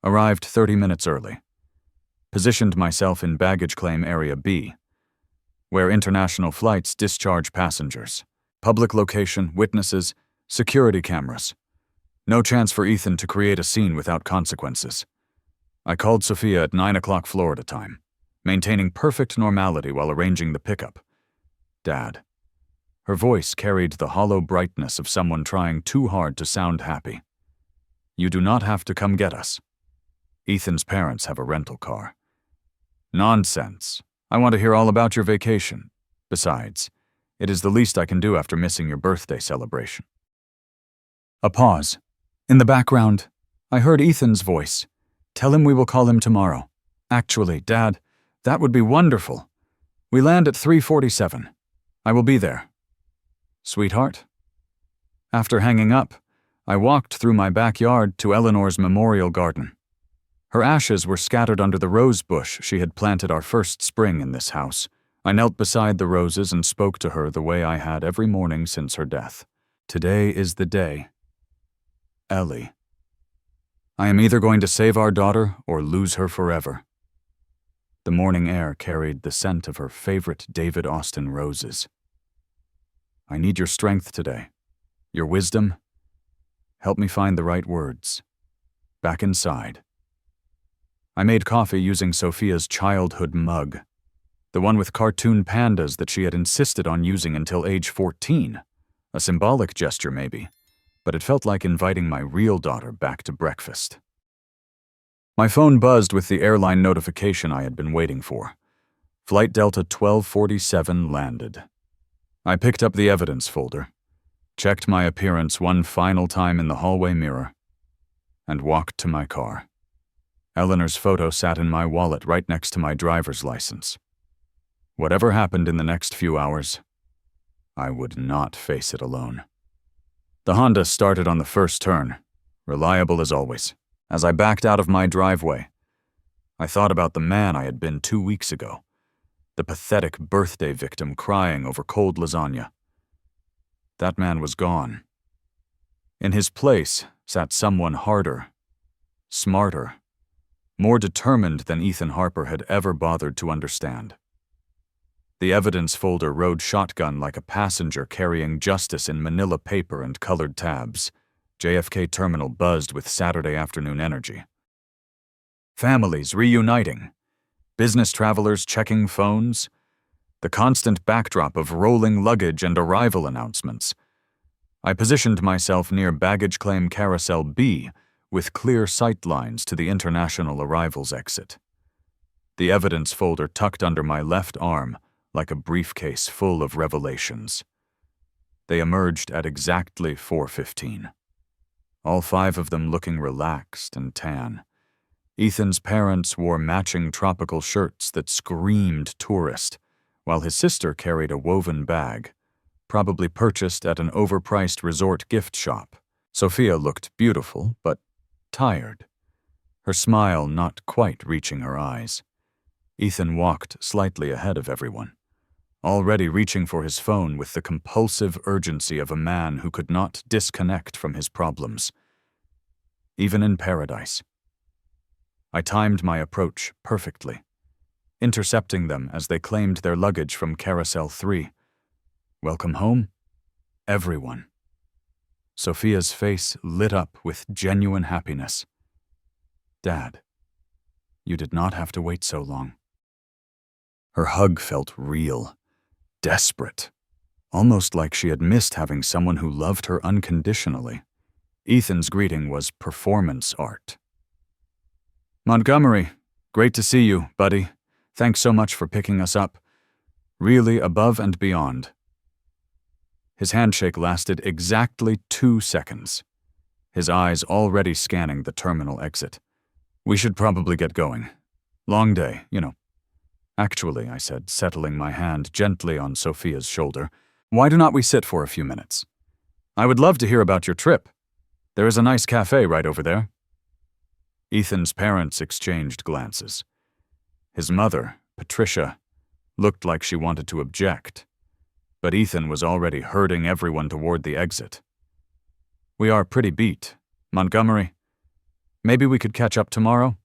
Arrived 30 minutes early. Positioned myself in baggage claim area B, where international flights discharge passengers. Public location, witnesses, security cameras. No chance for Ethan to create a scene without consequences. I called Sophia at 9 o'clock Florida time, maintaining perfect normality while arranging the pickup. Dad. Her voice carried the hollow brightness of someone trying too hard to sound happy. You do not have to come get us. Ethan's parents have a rental car. Nonsense. I want to hear all about your vacation. Besides, it is the least I can do after missing your birthday celebration. A pause. In the background, I heard Ethan's voice. Tell him we will call him tomorrow. Actually, Dad, that would be wonderful. We land at 3:47. I will be there. Sweetheart? After hanging up, I walked through my backyard to Eleanor's memorial garden. Her ashes were scattered under the rose bush she had planted our first spring in this house. I knelt beside the roses and spoke to her the way I had every morning since her death. Today is the day. Ellie. I am either going to save our daughter or lose her forever. The morning air carried the scent of her favorite David Austin roses. I need your strength today, your wisdom. Help me find the right words. Back inside. I made coffee using Sophia's childhood mug, the one with cartoon pandas that she had insisted on using until age 14. A symbolic gesture, maybe, but it felt like inviting my real daughter back to breakfast. My phone buzzed with the airline notification I had been waiting for. Flight Delta 1247 landed. I picked up the evidence folder, checked my appearance one final time in the hallway mirror, and walked to my car. Eleanor's photo sat in my wallet right next to my driver's license. Whatever happened in the next few hours, I would not face it alone. The Honda started on the first turn, reliable as always. As I backed out of my driveway, I thought about the man I had been 2 weeks ago, the pathetic birthday victim crying over cold lasagna. That man was gone. In his place sat someone harder, smarter, more determined than Ethan Harper had ever bothered to understand. The evidence folder rode shotgun like a passenger carrying justice in manila paper and colored tabs. JFK Terminal buzzed with Saturday afternoon energy. Families reuniting, business travelers checking phones, the constant backdrop of rolling luggage and arrival announcements. I positioned myself near baggage claim carousel B with clear sight lines to the international arrivals exit. The evidence folder tucked under my left arm like a briefcase full of revelations. They emerged at exactly 4:15. All 5 of them looking relaxed and tan. Ethan's parents wore matching tropical shirts that screamed tourist, while his sister carried a woven bag, probably purchased at an overpriced resort gift shop. Sophia looked beautiful, but tired, her smile not quite reaching her eyes. Ethan walked slightly ahead of everyone, already reaching for his phone with the compulsive urgency of a man who could not disconnect from his problems. Even in paradise. I timed my approach perfectly, intercepting them as they claimed their luggage from Carousel 3. Welcome home, everyone. Sophia's face lit up with genuine happiness. Dad, you did not have to wait so long. Her hug felt real, desperate, almost like she had missed having someone who loved her unconditionally. Ethan's greeting was performance art. Montgomery, great to see you, buddy. Thanks so much for picking us up. Really above and beyond. His handshake lasted exactly 2 seconds, his eyes already scanning the terminal exit. We should probably get going. Long day, you know. Actually, I said, settling my hand gently on Sophia's shoulder, why do not we sit for a few minutes? I would love to hear about your trip. There is a nice cafe right over there. Ethan's parents exchanged glances. His mother, Patricia, looked like she wanted to object, but Ethan was already herding everyone toward the exit. "We are pretty beat. Montgomery, maybe we could catch up tomorrow?"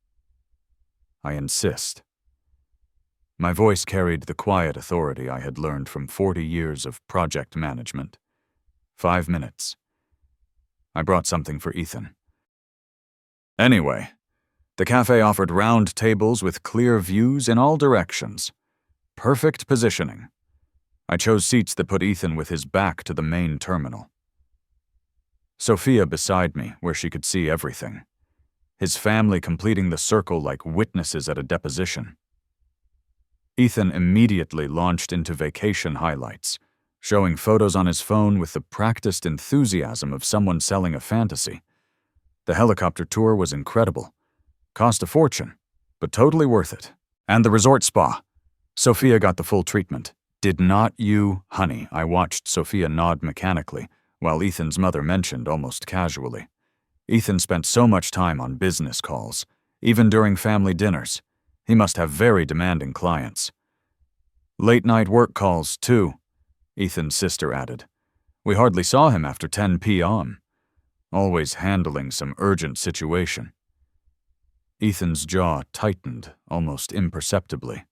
"I insist." My voice carried the quiet authority I had learned from 40 years of project management. 5 minutes. I brought something for Ethan. Anyway, the cafe offered round tables with clear views in all directions. Perfect positioning. I chose seats that put Ethan with his back to the main terminal. Sophia beside me, where she could see everything. His family completing the circle like witnesses at a deposition. Ethan immediately launched into vacation highlights, showing photos on his phone with the practiced enthusiasm of someone selling a fantasy. The helicopter tour was incredible. Cost a fortune, but totally worth it. And the resort spa. Sophia got the full treatment. "Did not you, honey?" I watched Sophia nod mechanically, while Ethan's mother mentioned almost casually. Ethan spent so much time on business calls, even during family dinners. He must have very demanding clients. "Late-night work calls, too," Ethan's sister added. "We hardly saw him after 10 p.m. Always handling some urgent situation." Ethan's jaw tightened almost imperceptibly.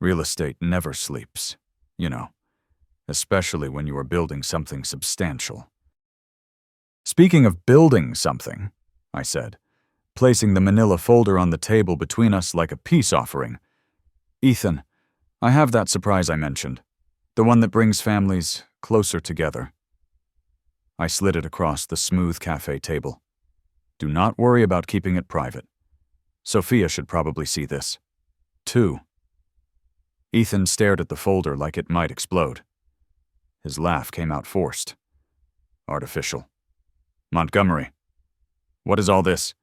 Real estate never sleeps, you know, especially when you are building something substantial. "Speaking of building something," I said, placing the manila folder on the table between us like a peace offering. "Ethan, I have that surprise I mentioned, the one that brings families closer together." I slid it across the smooth cafe table. "Do not worry about keeping it private. Sophia should probably see this, too." Ethan stared at the folder like it might explode. His laugh came out forced. Artificial. "Montgomery, what is all this?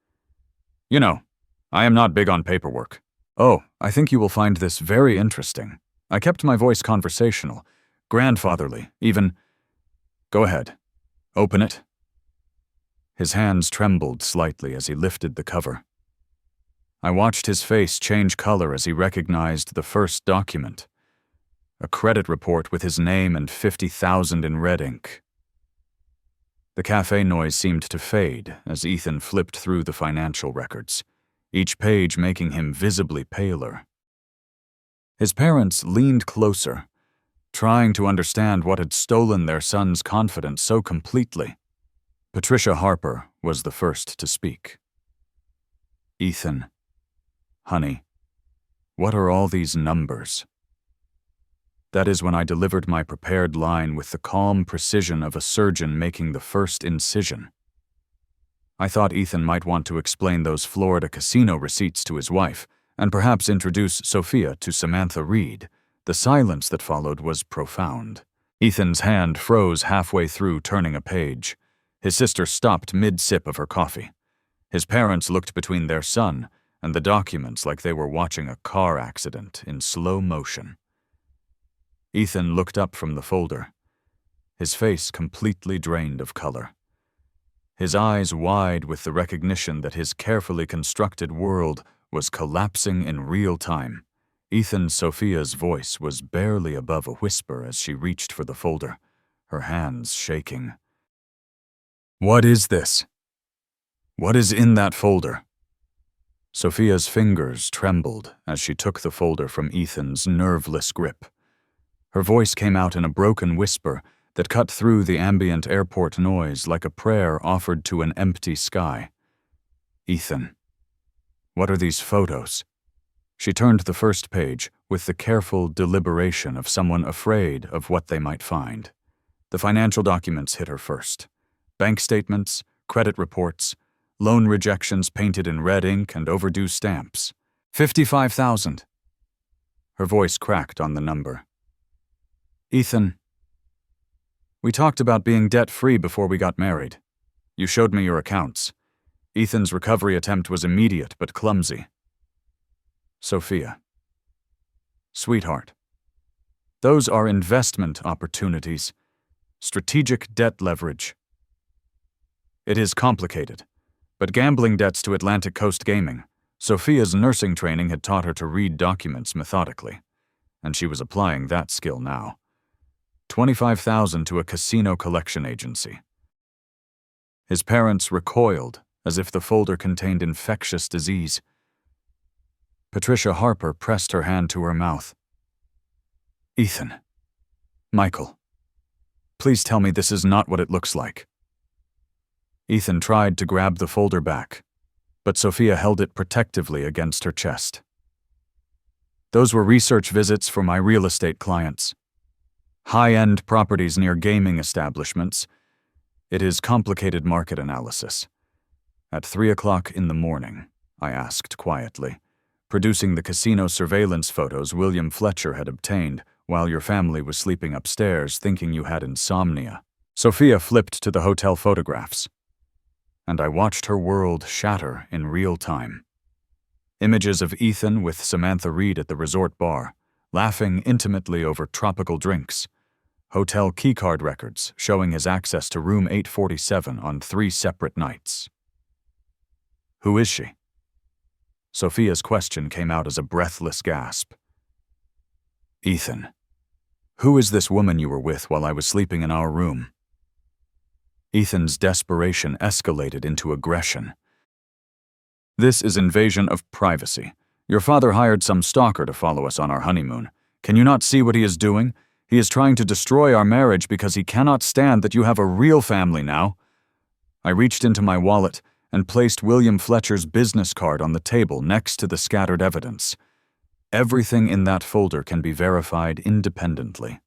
You know, I am not big on paperwork." "Oh, I think you will find this very interesting." I kept my voice conversational, grandfatherly, even. "Go ahead. Open it." His hands trembled slightly as he lifted the cover. I watched his face change color as he recognized the first document. A credit report with his name and 50,000 in red ink. The cafe noise seemed to fade as Ethan flipped through the financial records, each page making him visibly paler. His parents leaned closer, trying to understand what had stolen their son's confidence so completely. Patricia Harper was the first to speak. "Ethan, honey, what are all these numbers?" That is when I delivered my prepared line with the calm precision of a surgeon making the first incision. I thought Ethan might want to explain those Florida casino receipts to his wife, and perhaps introduce Sophia to Samantha Reed. The silence that followed was profound. Ethan's hand froze halfway through turning a page. His sister stopped mid-sip of her coffee. His parents looked between their son and the documents like they were watching a car accident in slow motion. Ethan looked up from the folder, his face completely drained of color. His eyes wide with the recognition that his carefully constructed world was collapsing in real time. Sophia's voice was barely above a whisper as she reached for the folder, her hands shaking. "What is this? What is in that folder?" Sophia's fingers trembled as she took the folder from Ethan's nerveless grip. Her voice came out in a broken whisper that cut through the ambient airport noise like a prayer offered to an empty sky. "Ethan, what are these photos?" She turned the first page with the careful deliberation of someone afraid of what they might find. The financial documents hit her first. Bank statements, credit reports, loan rejections painted in red ink and overdue stamps. 55,000. Her voice cracked on the number. "Ethan, we talked about being debt-free before we got married. You showed me your accounts. Ethan's recovery attempt was immediate but clumsy." Sophia. "Sweetheart, those are investment opportunities, strategic debt leverage. It is complicated, but gambling debts to Atlantic Coast Gaming. Sophia's nursing training had taught her to read documents methodically, and she was applying that skill now. $25,000 to a casino collection agency. His parents recoiled, as if the folder contained infectious disease. Patricia Harper pressed her hand to her mouth. Ethan. Michael. Please tell me this is not what it looks like. Ethan tried to grab the folder back, but Sophia held it protectively against her chest. Those were research visits for my real estate clients. High-end properties near gaming establishments. It is complicated market analysis. At 3 o'clock in the morning, I asked quietly, producing the casino surveillance photos William Fletcher had obtained while your family was sleeping upstairs thinking you had insomnia. Sophia flipped to the hotel photographs, and I watched her world shatter in real time. Images of Ethan with Samantha Reed at the resort bar, laughing intimately over tropical drinks. Hotel keycard records showing his access to room 847 on 3 separate nights. Who is she? Sophia's question came out as a breathless gasp. Ethan. Who is this woman you were with while I was sleeping in our room? Ethan's desperation escalated into aggression. This is invasion of privacy. Your father hired some stalker to follow us on our honeymoon. Can you not see what he is doing? He is trying to destroy our marriage because he cannot stand that you have a real family now. I reached into my wallet and placed William Fletcher's business card on the table next to the scattered evidence. Everything in that folder can be verified independently.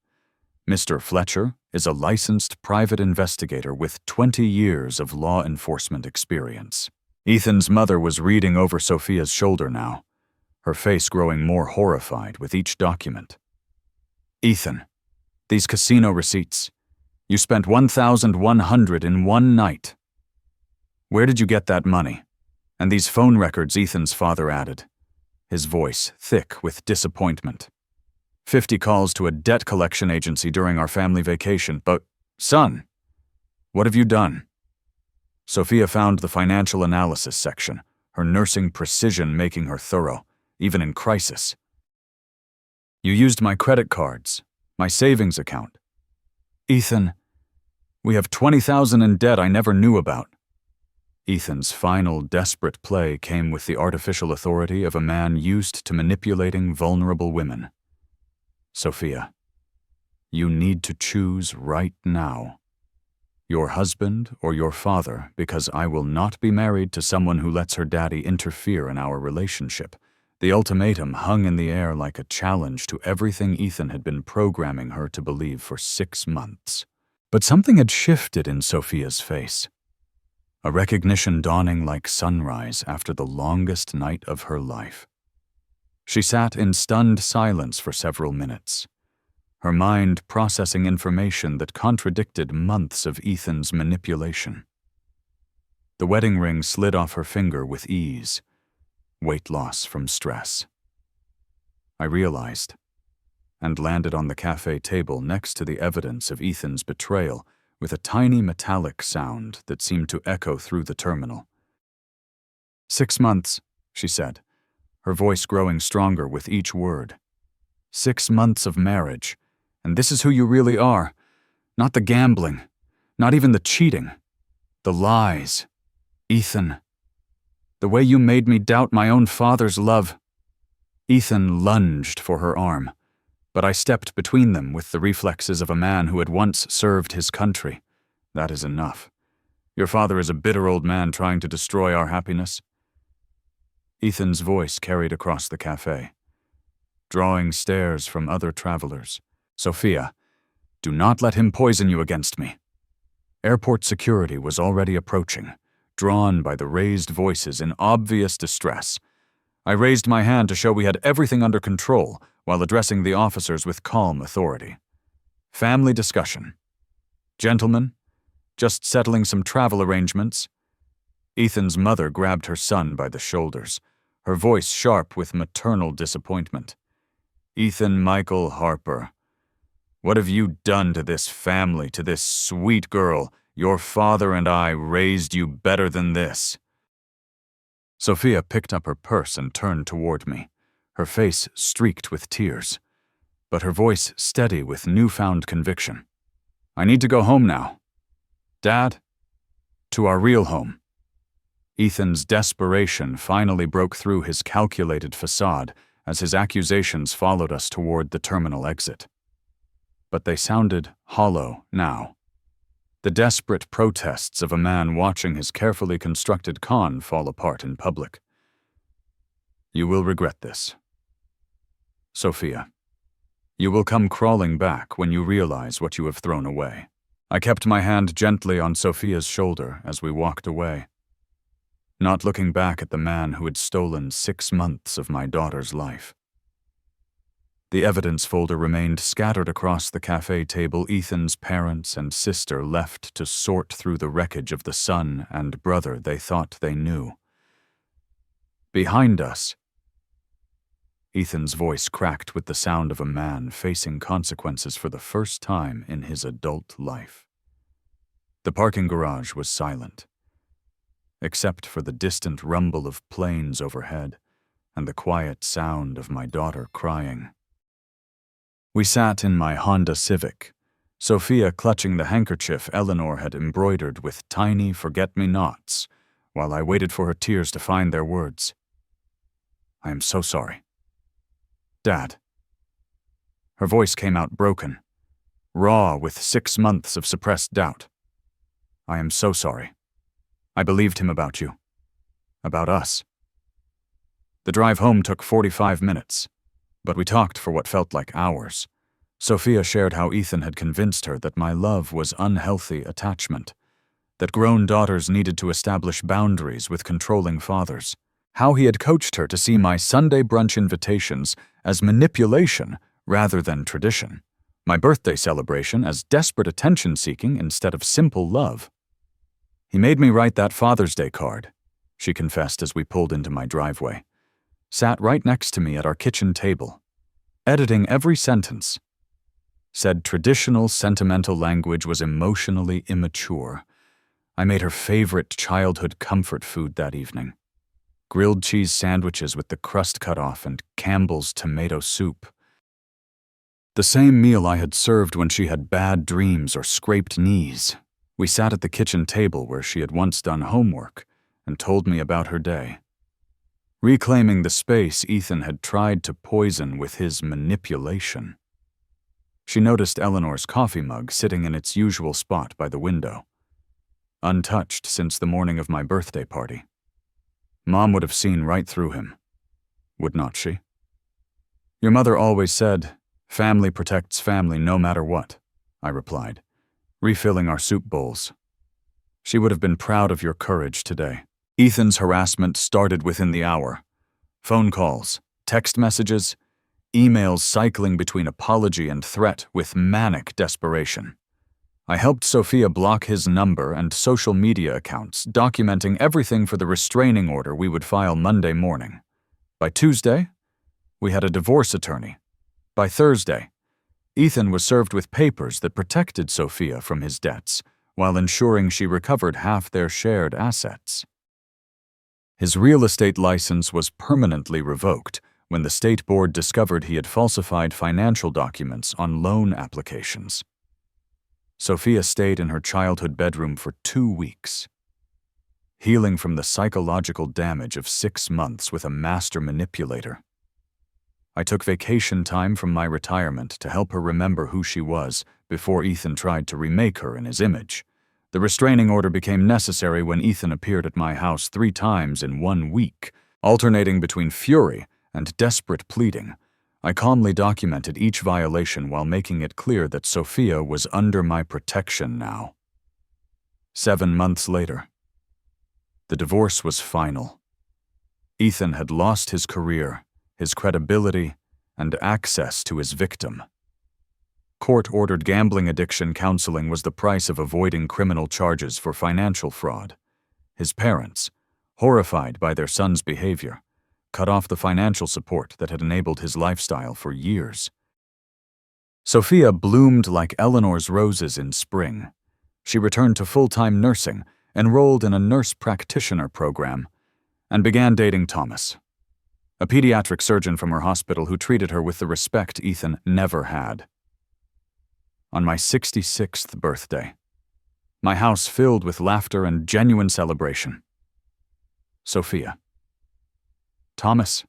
Mr. Fletcher is a licensed private investigator with 20 years of law enforcement experience. Ethan's mother was reading over Sophia's shoulder now, her face growing more horrified with each document. Ethan, these casino receipts. You spent $1,100 in one night. Where did you get that money? And these phone records Ethan's father added, his voice thick with disappointment. 50 calls to a debt collection agency during our family vacation, but, son, what have you done? Sophia found the financial analysis section, her nursing precision making her thorough, even in crisis. You used my credit cards, my savings account. Ethan, we have $20,000 in debt I never knew about. Ethan's final desperate play came with the artificial authority of a man used to manipulating vulnerable women. Sophia, you need to choose right now. Your husband or your father, because I will not be married to someone who lets her daddy interfere in our relationship. The ultimatum hung in the air like a challenge to everything Ethan had been programming her to believe for 6 months. But something had shifted in Sophia's face. A recognition dawning like sunrise after the longest night of her life. She sat in stunned silence for several minutes, her mind processing information that contradicted months of Ethan's manipulation. The wedding ring slid off her finger with ease, weight loss from stress. I realized, and landed on the cafe table next to the evidence of Ethan's betrayal with a tiny metallic sound that seemed to echo through the terminal. 6 months, she said, her voice growing stronger with each word. 6 months of marriage, and this is who you really are. Not the gambling, not even the cheating. The lies. Ethan. The way you made me doubt my own father's love. Ethan lunged for her arm, but I stepped between them with the reflexes of a man who had once served his country. That is enough. Your father is a bitter old man trying to destroy our happiness. Ethan's voice carried across the cafe, drawing stares from other travelers. Sophia, do not let him poison you against me. Airport security was already approaching, drawn by the raised voices in obvious distress. I raised my hand to show we had everything under control while addressing the officers with calm authority. Family discussion. Gentlemen, just settling some travel arrangements. Ethan's mother grabbed her son by the shoulders, her voice sharp with maternal disappointment. Ethan Michael Harper, what have you done to this family, to this sweet girl? Your father and I raised you better than this. Sophia picked up her purse and turned toward me, her face streaked with tears, but her voice steady with newfound conviction. "I need to go home now. Dad, to our real home." Ethan's desperation finally broke through his calculated facade as his accusations followed us toward the terminal exit. But they sounded hollow now. The desperate protests of a man watching his carefully constructed con fall apart in public. "You will regret this. Sophia, you will come crawling back when you realize what you have thrown away." I kept my hand gently on Sophia's shoulder as we walked away, not looking back at the man who had stolen 6 months of my daughter's life. The evidence folder remained scattered across the cafe table Ethan's parents and sister left to sort through the wreckage of the son and brother they thought they knew. Behind us, Ethan's voice cracked with the sound of a man facing consequences for the first time in his adult life. The parking garage was silent, except for the distant rumble of planes overhead and the quiet sound of my daughter crying. We sat in my Honda Civic, Sophia clutching the handkerchief Eleanor had embroidered with tiny forget-me-nots, while I waited for her tears to find their words. "I am so sorry. Dad." Her voice came out broken, raw with 6 months of suppressed doubt. "I am so sorry. I believed him about you. About us." The drive home took 45 minutes, but we talked for what felt like hours. Sophia shared how Ethan had convinced her that my love was unhealthy attachment, that grown daughters needed to establish boundaries with controlling fathers, how he had coached her to see my Sunday brunch invitations as manipulation rather than tradition, my birthday celebration as desperate attention-seeking instead of simple love. "He made me write that Father's Day card," she confessed as we pulled into my driveway. Sat right next to me at our kitchen table, editing every sentence. Said traditional sentimental language was emotionally immature. I made her favorite childhood comfort food that evening. Grilled cheese sandwiches with the crust cut off and Campbell's tomato soup. The same meal I had served when she had bad dreams or scraped knees. We sat at the kitchen table where she had once done homework and told me about her day. Reclaiming the space Ethan had tried to poison with his manipulation. She noticed Eleanor's coffee mug sitting in its usual spot by the window, untouched since the morning of my birthday party. Mom would have seen right through him, would not she? "Your mother always said, 'Family protects family no matter what,'" I replied, refilling our soup bowls. "She would have been proud of your courage today." Ethan's harassment started within the hour. Phone calls, text messages, emails cycling between apology and threat with manic desperation. I helped Sophia block his number and social media accounts, documenting everything for the restraining order we would file Monday morning. By Tuesday, we had a divorce attorney. By Thursday, Ethan was served with papers that protected Sophia from his debts, while ensuring she recovered half their shared assets. His real estate license was permanently revoked when the state board discovered he had falsified financial documents on loan applications. Sophia stayed in her childhood bedroom for 2 weeks, healing from the psychological damage of 6 months with a master manipulator. I took vacation time from my retirement to help her remember who she was before Ethan tried to remake her in his image. The restraining order became necessary when Ethan appeared at my house 3 times in 1 week, alternating between fury and desperate pleading. I calmly documented each violation while making it clear that Sophia was under my protection now. 7 months later, the divorce was final. Ethan had lost his career, his credibility, and access to his victim. Court-ordered gambling addiction counseling was the price of avoiding criminal charges for financial fraud. His parents, horrified by their son's behavior, cut off the financial support that had enabled his lifestyle for years. Sophia bloomed like Eleanor's roses in spring. She returned to full-time nursing, enrolled in a nurse practitioner program, and began dating Thomas, a pediatric surgeon from her hospital who treated her with the respect Ethan never had. On my 66th birthday, my house filled with laughter and genuine celebration. Sophia, Thomas,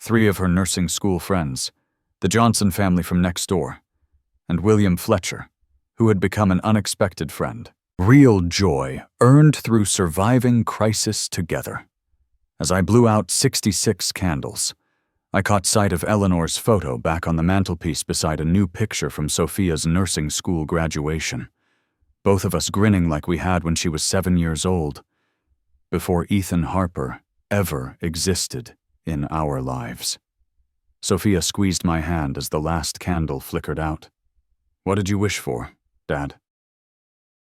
3 of her nursing school friends, the Johnson family from next door, and William Fletcher, who had become an unexpected friend. Real joy earned through surviving crisis together. As I blew out 66 candles, I caught sight of Eleanor's photo back on the mantelpiece beside a new picture from Sophia's nursing school graduation, both of us grinning like we had when she was 7 years old, before Ethan Harper ever existed in our lives. Sophia squeezed my hand as the last candle flickered out. "What did you wish for, Dad?"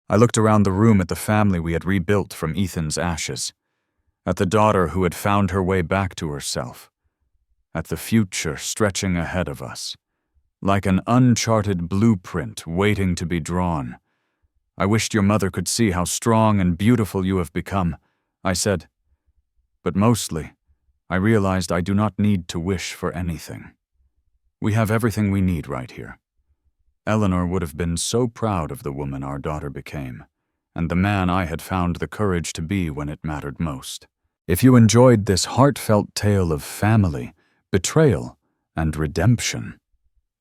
I looked around the room at the family we had rebuilt from Ethan's ashes, at the daughter who had found her way back to herself, at the future stretching ahead of us, like an uncharted blueprint waiting to be drawn. "I wished your mother could see how strong and beautiful you have become," I said. "But mostly, I realized I do not need to wish for anything. We have everything we need right here." Eleanor would have been so proud of the woman our daughter became, and the man I had found the courage to be when it mattered most. If you enjoyed this heartfelt tale of family, betrayal, and redemption,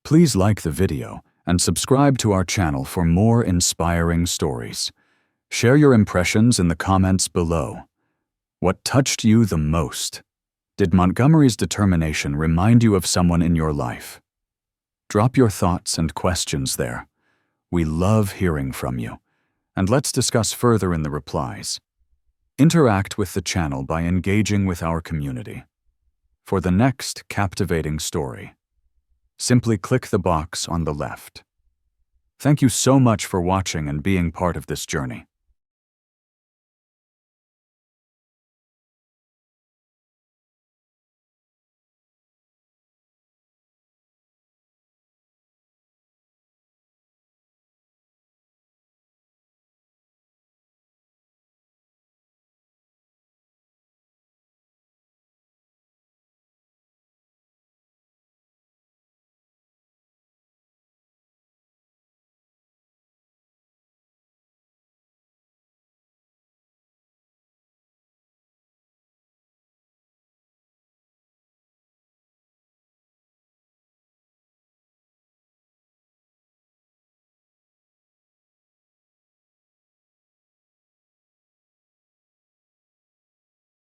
please like the video and subscribe to our channel for more inspiring stories. Share your impressions in the comments below. What touched you the most? Did Montgomery's determination remind you of someone in your life? Drop your thoughts and questions there. We love hearing from you, and let's discuss further in the replies. Interact with the channel by engaging with our community. For the next captivating story, simply click the box on the left. Thank you so much for watching and being part of this journey.